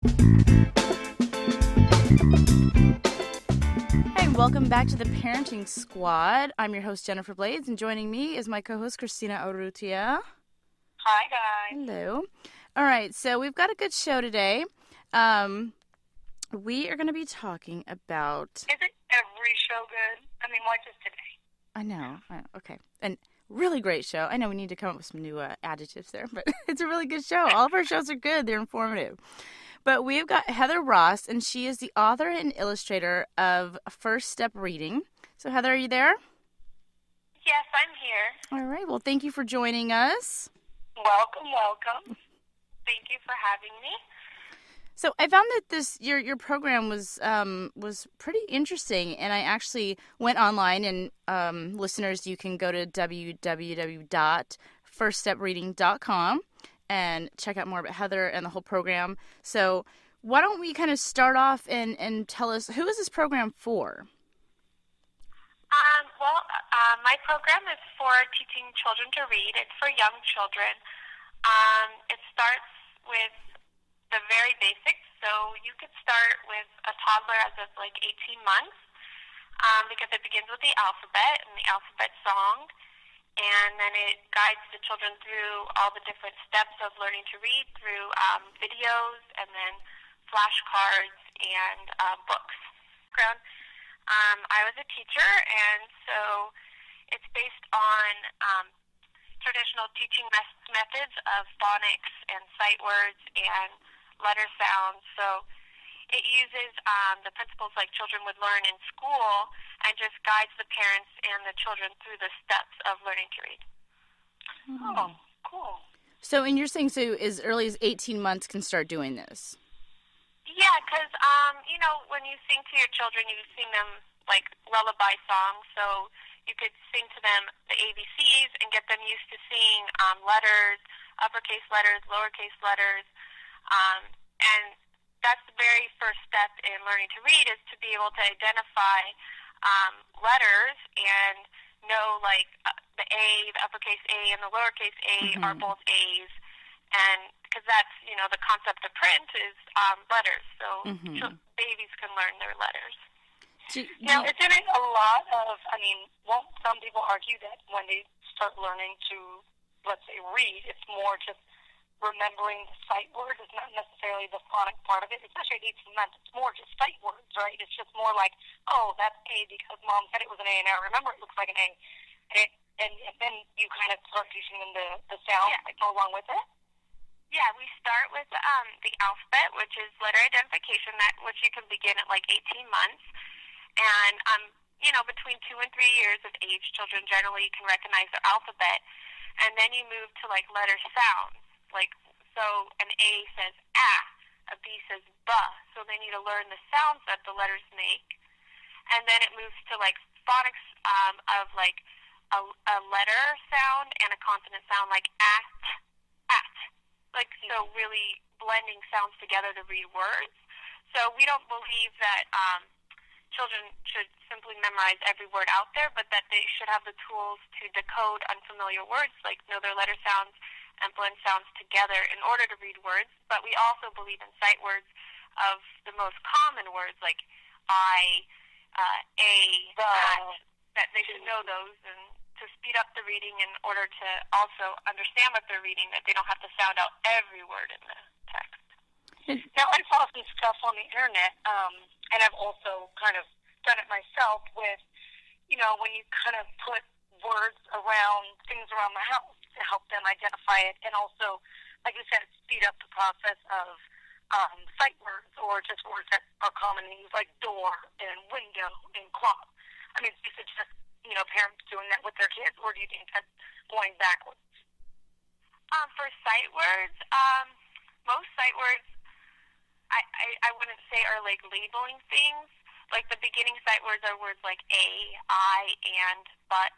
Hey, welcome back to the Parenting Squad. I'm your host, Jennifer Blades, and joining me is my co-host, Christina Urrutia. Hi, guys. Hello. All right, so we've got a good show today. We are going to be talking about... Isn't every show good? I mean, why just today? I know. Okay. And really great show. I know we need to come up with some new adjectives there, but it's a really good show. All of our shows are good. They're informative. But we've got Heather Ross, and she is the author and illustrator of First Step Reading. So, Heather, are you there? Yes, I'm here. All right. Well, thank you for joining us. Welcome. Thank you for having me. So I found that your program was pretty interesting, and I actually went online, and listeners, you can go to www.FirstStePReadingcom and check out more about Heather and the whole program. So why don't we kind of start off and tell us, who is this program for? My program is for teaching children to read. It's for young children. It starts with the very basics. So you could start with a toddler as of like 18 months because it begins with the alphabet and the alphabet song. And then it guides the children through all the different steps of learning to read through videos and then flashcards and books. I was a teacher, and so it's based on traditional teaching methods of phonics and sight words and letter sounds. So it uses the principles like children would learn in school and just guides the parents and the children through the steps of learning to read. Oh, cool. So, and you're saying so as early as 18 months can start doing this? Yeah, because, when you sing to your children, you sing them like lullaby songs. So you could sing to them the ABCs and get them used to seeing letters, uppercase letters, lowercase letters. And that's the very first step in learning to read, is to be able to identify letters and know, like, the A, the uppercase A, and the lowercase A are both A's. And because that's, the concept of print is letters. So babies can learn their letters. Now, isn't it a lot of, won't some people argue that when they start learning to, let's say, read, it's more just remembering the sight words? It's not necessarily the phonic part of it, especially at 18 months. It's more just sight words, right? It's just more like, oh, that's A because Mom said it was an A, and I remember it looks like an A. And then you kind of start teaching them the sound that go along with it? Yeah, we start with the alphabet, which is letter identification, which you can begin at like 18 months. And, between 2 and 3 years of age, children generally can recognize their alphabet. And then you move to like letter sounds. Like, so an A says ah, a B says buh. So they need to learn the sounds that the letters make. And then it moves to like phonics of like a letter sound and a consonant sound, like at. Like, so really blending sounds together to read words. So we don't believe that children should simply memorize every word out there, but that they should have the tools to decode unfamiliar words, like know their letter sounds and blend sounds together in order to read words. But we also believe in sight words of the most common words, like I, a, that they should know those, and to speed up the reading in order to also understand what they're reading, that they don't have to sound out every word in the text. Now, I saw some stuff on the internet, and I've also kind of done it myself with, when you kind of put words around things around the house to help them identify it, and also, like you said, speed up the process of sight words or just words that are common in use, like door and window and clock. Do you suggest parents doing that with their kids, or do you think that's going backwards? For sight words, most sight words, I wouldn't say are like labeling things. Like the beginning sight words are words like a, I, and, but.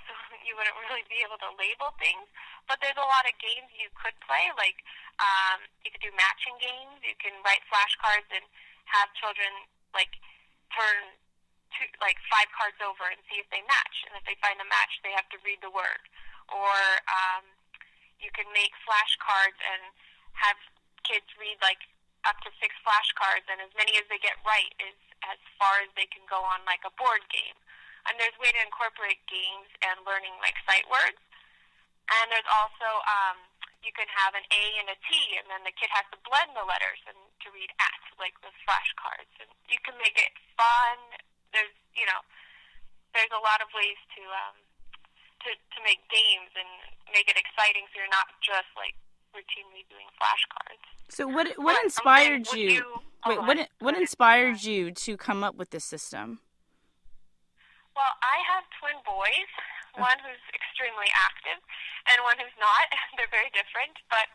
So you wouldn't really be able to label things. But there's a lot of games you could play. Like you could do matching games. You can write flashcards and have children like turn 5 cards over and see if they match. And if they find a match, they have to read the word. Or you can make flashcards and have kids read like up to 6 flashcards, and as many as they get right is as far as they can go on like a board game. And there's a way to incorporate games and learning like sight words. And there's also, you can have an A and a T, and then the kid has to blend the letters and to read at, like with flashcards. And you can make it fun. There's, there's a lot of ways to make games and make it exciting, so you're not just like routinely doing flashcards. So what inspired you? What inspired you to come up with this system? Well, I have twin boys, one who's extremely active and one who's not. They're very different. But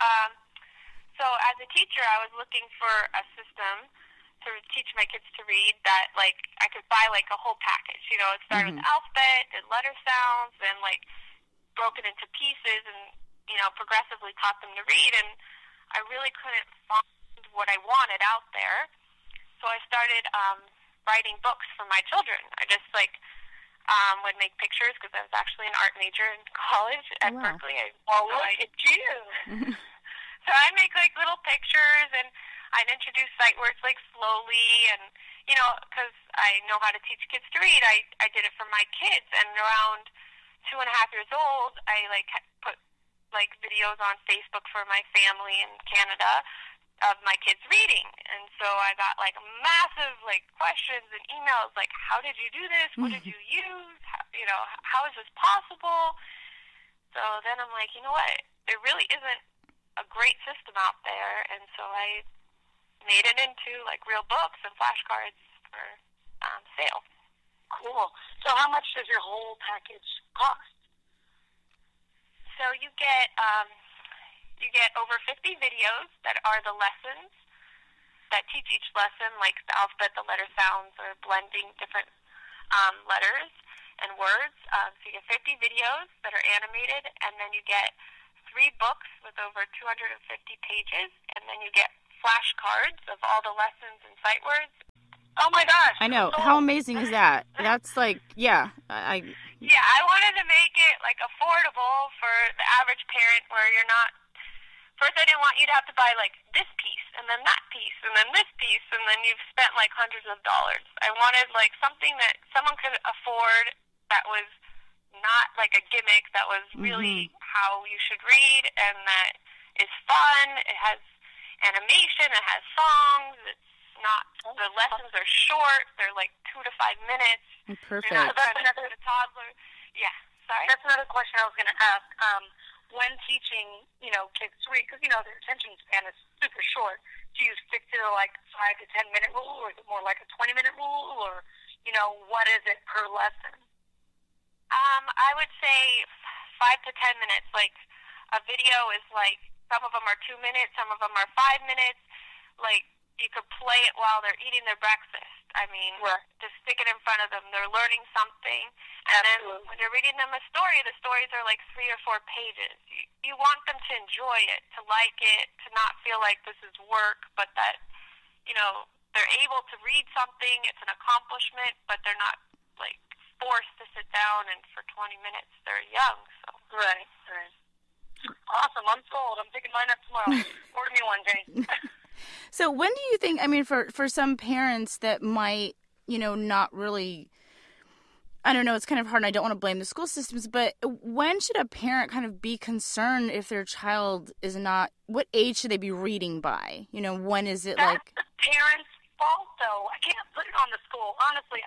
so as a teacher, I was looking for a system to teach my kids to read that, like, I could buy, like, a whole package. It started with alphabet and letter sounds and, like, broken into pieces and, progressively taught them to read. And I really couldn't find what I wanted out there. So I started writing books for my children. I just, would make pictures because I was actually an art major in college at Berkeley. Look at you. So I'd make, like, little pictures, and I'd introduce sight words, like, slowly, and, because I know how to teach kids to read, I did it for my kids, and around 2.5 years old, I, put, videos on Facebook for my family in Canada of my kids reading, and so I got, massive, questions and emails, how did you do this? What did you use? How is this possible? So then I'm like, you know what? There really isn't a great system out there, and so I made it into real books and flashcards for sale. Cool. So how much does your whole package cost? So you get over 50 videos that are the lessons that teach each lesson, like the alphabet, the letter sounds, or blending different letters and words. So you get 50 videos that are animated, and then you get 3 books with over 250 pages, and then you get flashcards of all the lessons and sight words. Oh my gosh! I know. How amazing is that? That's Yeah, I wanted to make it affordable for the average parent, where you're not. First, I didn't want you to have to buy this piece, and then that piece, and then this piece, and then you've spent hundreds of dollars. I wanted something that someone could afford, that was not a gimmick, that was really how you should read, and that is fun. It has animation, it has songs, it's not, the lessons are short, they're 2 to 5 minutes. Perfect. You're not trying to teach a toddler. Yeah, sorry? That's another question I was going to ask. When teaching, kids to read, because, their attention span is super short, do you stick to 5 to 10 minute rule, or is it more like a 20-minute rule, or, what is it per lesson? I would say 5 to 10 minutes. A video is some of them are 2 minutes, some of them are 5 minutes. You could play it while they're eating their breakfast. I mean, just stick it in front of them. They're learning something. And then when you're reading them a story, the stories are 3 or 4 pages. You want them to enjoy it, to like it, to not feel like this is work, but that, they're able to read something. It's an accomplishment, but they're not, forced to sit down and for 20 minutes. They're young, so. Right. Awesome. I'm sold. I'm picking mine up tomorrow. Order me one, Jenny. So when do you think, for some parents that might, not really, I don't know, it's kind of hard and I don't want to blame the school systems, but when should a parent kind of be concerned if their child is not, what age should they be reading by? When is it That's the parents' fault, though. I can't put it on the school. Honestly,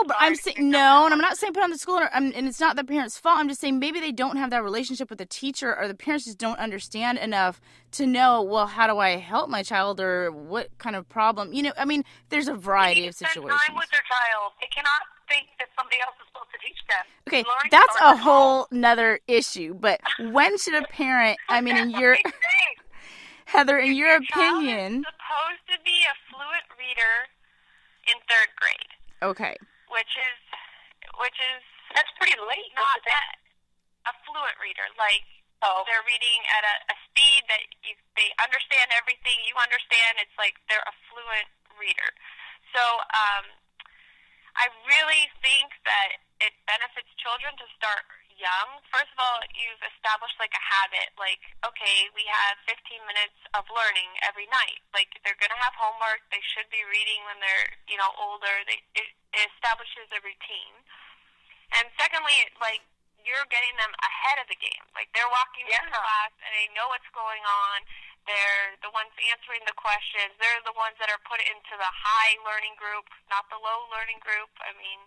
but I'm saying, no, and I'm not saying put it on the school, and it's not the parents' fault. I'm just saying maybe they don't have that relationship with the teacher, or the parents just don't understand enough to know, well, how do I help my child, or what kind of problem? There's a variety of situations. Spend time with their child. They cannot think that somebody else is supposed to teach them. Okay, that's a whole nother issue, but when should a parent, in your... Heather, in your opinion... Your child is supposed to be a fluent reader in 3rd grade. Okay. Which is that's pretty late. Not that a fluent reader. They're reading at a speed that they understand everything. You understand. It's they're a fluent reader. So I really think that it benefits children to start young, first of all, you've established like a habit. Like, okay, we have 15 minutes of learning every night. Like, they're going to have homework. They should be reading when they're, older. It establishes a routine. And secondly, like, you're getting them ahead of the game. Like, they're walking into class and they know what's going on. They're the ones answering the questions. They're the ones that are put into the high learning group, not the low learning group. I mean,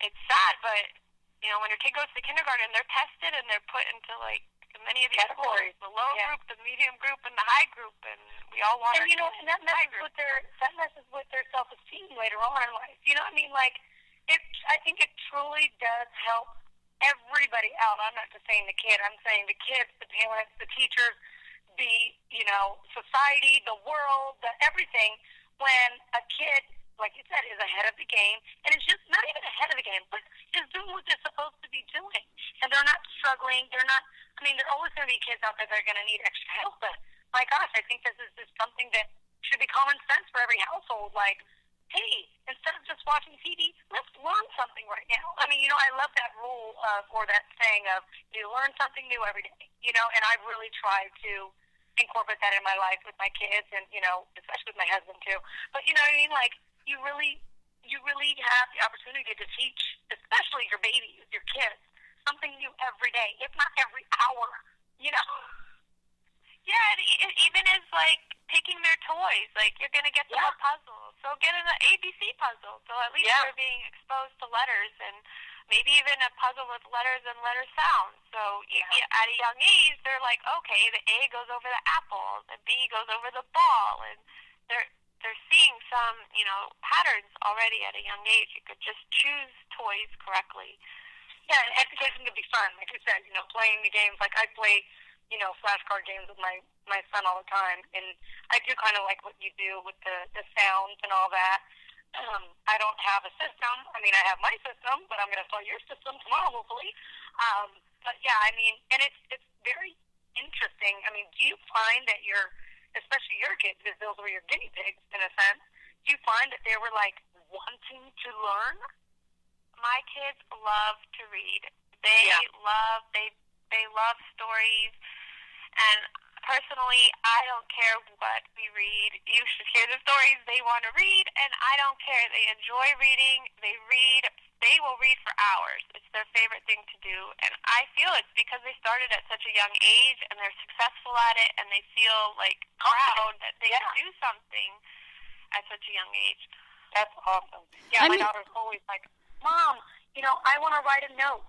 it's sad, but, when your kid goes to kindergarten, they're tested and they're put into, like, many of these categories, the low group, the medium group, and the high group, and we all want and, and that messes with their self-esteem later on in life. You know what I mean? Like, I think it truly does help everybody out. I'm not just saying the kid. I'm saying the kids, the parents, the teachers, the, society, the world, everything. When a kid, like you said, is ahead of the game, and it's just not even ahead of the game, but is doing what they're supposed to be doing. And they're not struggling. There are always going to be kids out there that are going to need extra help. But, my gosh, I think this is just something that should be common sense for every household. Like, hey, instead of just watching TV, let's learn something right now. I mean, I love that rule or that saying of you learn something new every day, and I really try to incorporate that in my life with my kids and, especially with my husband too. But, you know what I mean? Like, you really have the opportunity to teach, especially your babies, your kids, something new every day, if not every hour, Yeah, it even is like picking their toys. Like, you're going to get them a puzzle. So get an ABC puzzle. So at least they're being exposed to letters and maybe even a puzzle with letters and letter sounds. So at a young age, they're like, okay, the A goes over the apple, the B goes over the ball. And they're seeing some, patterns already at a young age. You could just choose toys correctly. Yeah, and education can be fun. Like you said, playing the games. Like, I play flashcard games with my son all the time, and I do kind of like what you do with the sounds and all that. I don't have a system. I mean, I have my system, but I'm going to start your system tomorrow, hopefully. But yeah, I mean, and it's very interesting. I mean, do you find that especially your kids, because those were your guinea pigs in a sense, do you find that they were like wanting to learn? My kids love to read. They love stories. And personally, I don't care what we read. You should hear the stories they want to read, and I don't care. They enjoy reading. They read. They will read for hours. It's their favorite thing to do. And I feel it's because they started at such a young age, and they're successful at it, and they feel, like, proud that they can do something at such a young age. That's awesome. Yeah, my daughter's always like, Mom, I want to write a note.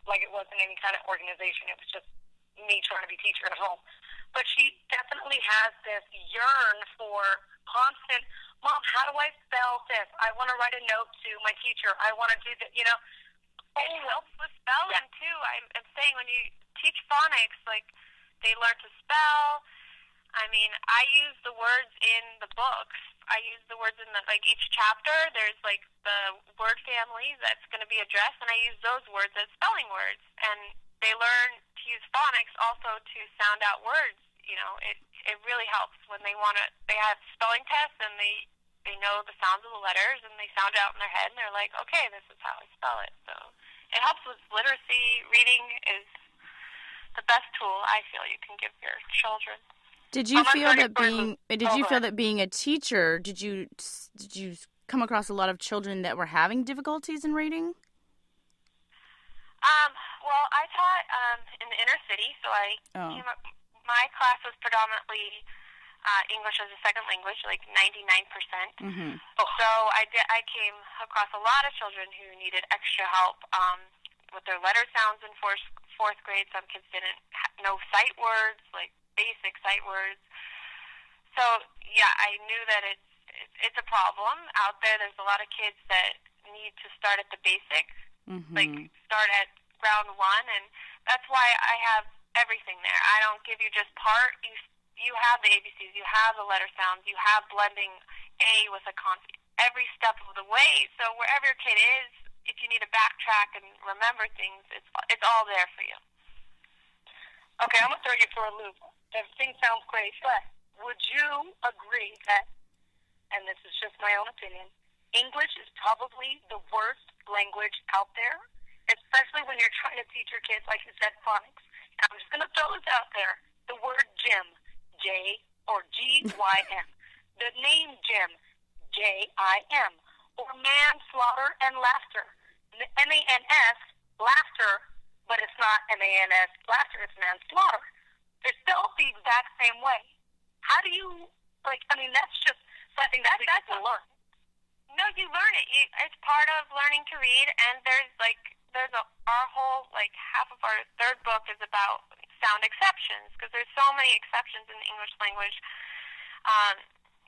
Like, it wasn't any kind of organization. It was just me trying to be teacher at home. But she definitely has this yearn for constant, Mom, how do I spell this? I want to write a note to my teacher. I want to do that, It helps with spelling, too. I'm saying when you teach phonics, like, they learn to spell. I mean, I use the words in the books. I use the words in each chapter. There's, like, the word family that's going to be addressed, and I use those words as spelling words. And they learn to use phonics also to sound out words. It really helps when they have spelling tests, and they know the sounds of the letters, and they sound it out in their head, and they're like, okay, this is how I spell it. So it helps with literacy. Reading is the best tool I feel you can give your children. Did you feel that being a teacher, did you come across a lot of children that were having difficulties in reading? Well, I taught in the inner city, so my class was predominantly English as a second language, like 99%. Mm-hmm. So I came across a lot of children who needed extra help with their letter sounds in fourth grade. Some kids didn't know sight words, like basic sight words. So yeah, I knew that it's a problem out there. There's a lot of kids that need to start at the basics, like start at ground one, and that's why I have everything there. I don't give you just part. You have the ABCs, you have the letter sounds, you have blending A with a consonant every step of the way. So wherever your kid is, if you need to backtrack and remember things, it's all there for you. Okay, I'm going to throw you for a loop. Everything sounds great, but would you agree that, and this is just my own opinion, English is probably the worst language out there? especially when you're trying to teach your kids, like you said, phonics. And I'm just going to throw this out there. The word gym, J or G-Y-M. The name Jim, J-I-M. Or manslaughter and laughter. M-A-N-S, laughter, but it's not M-A-N-S, laughter, it's manslaughter. They're spelled the exact same way. How do you, that's just something that we get to learn. No, you learn it. It's part of learning to read, and our whole, half of our third book is about sound exceptions, because there's so many exceptions in the English language.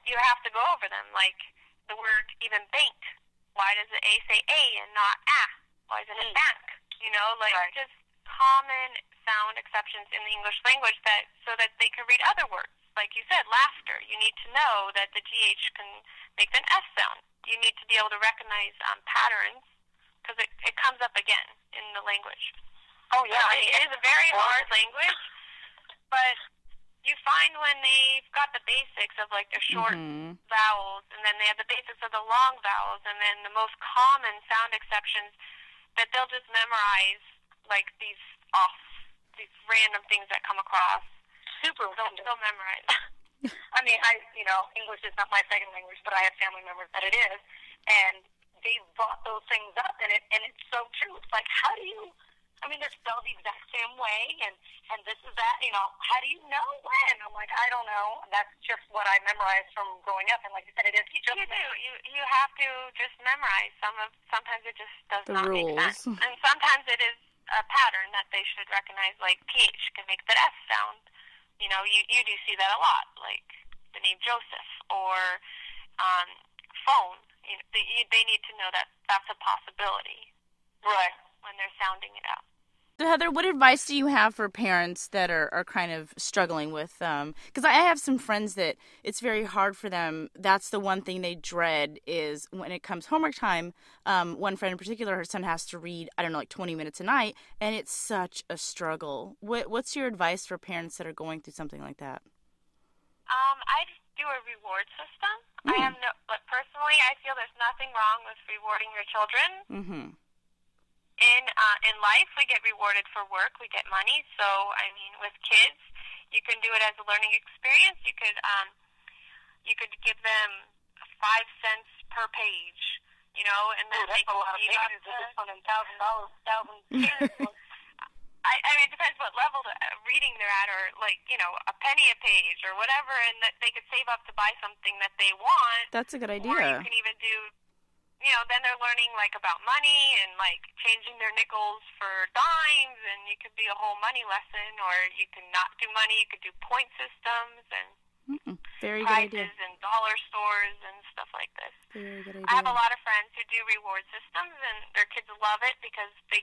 You have to go over them, like the word even bank. Why does the A say A and not A? Why isn't it bank? Right. Just common sound exceptions in the English language so that they can read other words. Like you said, laughter. You need to know that the GH can make an S sound. You need to be able to recognize patterns, because it comes up again in the language. Oh, yeah. It is a very hard language, but you find when they've got the basics of, the short vowels, and then they have the basics of the long vowels, and then the most common sound exceptions, that they'll just memorize, these random things that come across. Super They'll memorize. English is not my second language, but I have family members that it is, and they brought those things up, and it's so true. It's like, how do you, they're spelled the exact same way, and this is that, how do you know when? I'm like, I don't know. That's just what I memorized from growing up, and like you said, it is just You do. You have to just memorize. Sometimes it just does The not rules. make sense. And sometimes it is a pattern that they should recognize, like PH can make that S sound. You do see that a lot, like the name Joseph or phone. They need to know that that's a possibility, right, when they're sounding it out. So Heather, what advice do you have for parents that are kind of struggling with, because I have some friends that it's very hard for them. That's the one thing they dread is when it comes homework time. One friend in particular, her son has to read, 20 minutes a night, and it's such a struggle. What's your advice for parents that are going through something like that? I do a reward system. But personally, I feel there's nothing wrong with rewarding your children. Mm-hmm. In life, we get rewarded for work. We get money. So, with kids, you can do it as a learning experience. You could give them 5 cents per page, and then that's a lot of pages. It's $1,000. It depends what level of reading they're at, or a penny a page or whatever, and that they could save up to buy something that they want. That's a good idea. Or you can even do, then they're learning about money and changing their nickels for dimes, and it could be a whole money lesson. Or you can not do money. You could do point systems and very good idea. Prices and dollar stores and stuff like this. Very good idea. I have a lot of friends who do reward systems, and their kids love it because they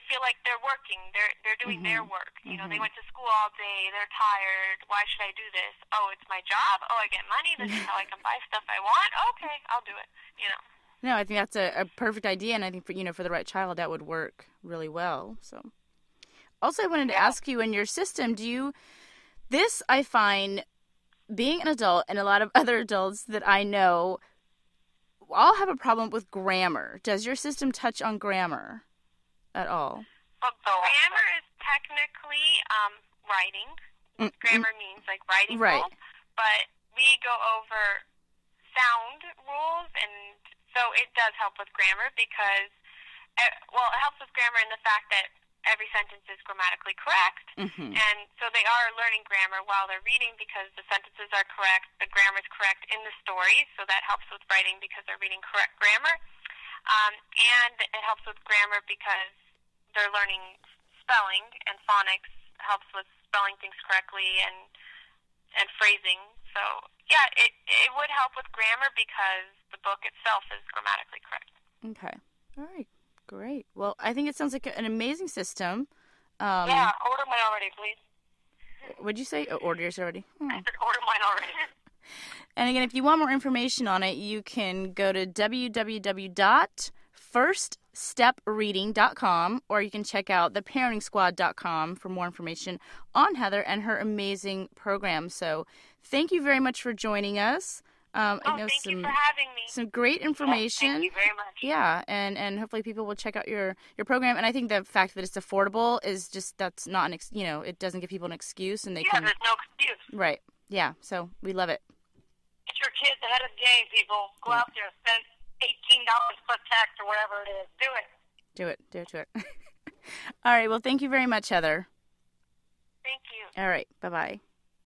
feel like they're working. They're doing their work. They went to school all day. They're tired. Why should I do this? Oh, it's my job. Oh, I get money. This is how I can buy stuff I want. Okay, I'll do it. No, I think that's a perfect idea, and I think for the right child that would work really well. So, also, I wanted to ask you, in your system, I find, being an adult and a lot of other adults that I know all have a problem with grammar. Does your system touch on grammar at all? Well, grammar is technically writing. Grammar means writing rules, but we go over sound rules, and so it does help with grammar because, it helps with grammar in the fact that every sentence is grammatically correct, and so they are learning grammar while they're reading because the sentences are correct, the grammar is correct in the stories, so that helps with writing because they're reading correct grammar, and it helps with grammar because they're learning spelling, and phonics helps with spelling things correctly and phrasing. So, it would help with grammar because the book itself is grammatically correct. Okay. All right. Great. Well, I think it sounds like an amazing system. Order mine already, please. What'd you say? Order yours already? I said order mine already. And again, if you want more information on it, you can go to www.FirstStepReading.com, or you can check out theparenting.squad.com for more information on Heather and her amazing program. So thank you very much for joining us. I know thank you for having me. some great information. Thank you very much. Yeah, and hopefully people will check out your program. And I think the fact that it's affordable is just, that's not an it doesn't give people an excuse, and they can. There's no excuse. Right. Yeah. So we love it. Get your kids ahead of the game, people. Go out there, spend $18 plus tax or whatever it is. Do it. Do it. All right. Well, thank you very much, Heather. Thank you. All right. Bye-bye.